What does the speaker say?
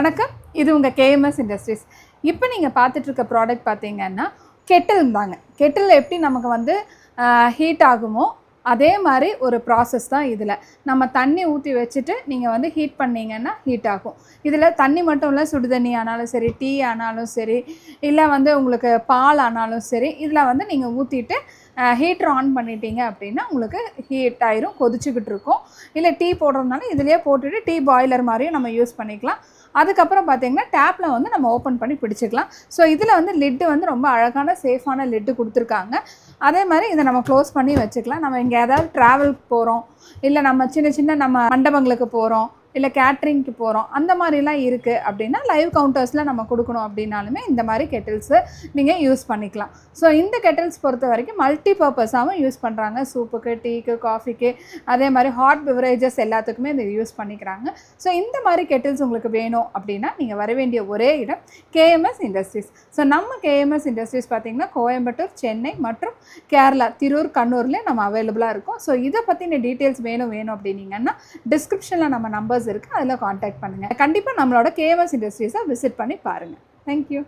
வணக்கம், இது உங்கள் கேஎம்எஸ் இண்டஸ்ட்ரீஸ். இப்போ நீங்கள் பார்த்துட்ருக்க ப்ராடக்ட் பார்த்தீங்கன்னா கெட்டில் தாங்க. கெட்டில் எப்படி நமக்கு வந்து ஹீட் ஆகுமோ அதே மாதிரி ஒரு ப்ராசஸ் தான் இதில். நம்ம தண்ணி ஊற்றி வச்சுட்டு நீங்கள் வந்து ஹீட் பண்ணிங்கன்னா ஹீட் ஆகும். இதில் தண்ணி மட்டும் இல்லை, சுடு தண்ணி ஆனாலும் சரி, டீ ஆனாலும் சரி, இல்லை வந்து உங்களுக்கு பால் ஆனாலும் சரி, இதில் வந்து நீங்கள் ஊற்றிட்டு ஹீட்டர் ஆன் பண்ணிட்டீங்க அப்படின்னா உங்களுக்கு ஹீட் ஆயிரும், கொதிச்சுக்கிட்டு இருக்கும். இல்லை டீ போடுறதுனால இதிலேயே போட்டுட்டு டீ பாய்லர் மாதிரியும் நம்ம யூஸ் பண்ணிக்கலாம். அதுக்கப்புறம் பார்த்தீங்கன்னா டேப்பில் வந்து நம்ம ஓப்பன் பண்ணி பிடிச்சிக்கலாம். ஸோ இதில் வந்து லிட்டு வந்து ரொம்ப அழகான சேஃபான லிட்டு கொடுத்துருக்காங்க. அதே மாதிரி இதை நம்ம க்ளோஸ் பண்ணி வச்சுக்கலாம். நம்ம இங்கே ஏதாவது ட்ராவலுக்கு போகிறோம், இல்லை நம்ம சின்ன சின்ன நம்ம மண்டபங்களுக்கு போகிறோம், இல்லை கேட்ரிங்க்கு போகிறோம், அந்த மாதிரிலாம் இருக்குது அப்படின்னா லைவ் கவுண்டர்ஸில் நம்ம கொடுக்கணும் அப்படின்னாலுமே இந்த மாதிரி கெட்டில்ஸு நீங்கள் யூஸ் பண்ணிக்கலாம். ஸோ இந்த கெட்டில்ஸ் பொறுத்த வரைக்கும் மல்டி பர்பஸாகவும் யூஸ் பண்ணுறாங்க. சூப்புக்கு, டீக்கு, காஃபிக்கு, அதே மாதிரி ஹாட் பிவரேஜஸ் எல்லாத்துக்குமே இதை யூஸ் பண்ணிக்கிறாங்க. ஸோ இந்த மாதிரி கெட்டில்ஸ் உங்களுக்கு வேணும் அப்படின்னா நீங்கள் வர வேண்டிய ஒரே இடம் கேஎம்எஸ் இண்டஸ்ட்ரீஸ். ஸோ நம்ம கேஎம்எஸ் இண்டஸ்ட்ரீஸ் பார்த்திங்கன்னா கோயம்புத்தூர், சென்னை மற்றும் கேரளா, திரூர், கண்ணூர்லேயே நம்ம அவைலபிளாக இருக்கும். ஸோ இதை பற்றின டீட்டெயில்ஸ் வேணும் அப்படின்னீங்கன்னா டிஸ்கிரிப்ஷனில் நம்ம நம்பர் இருக்குது, அதில் காண்டாக்ட் பண்ணுங்கள். கண்டிப்பாக நம்மளோட கேஎம்எஸ் இண்டஸ்ட்ரீஸை விசிட் பண்ணி பாருங்கள். தேங்க்யூ.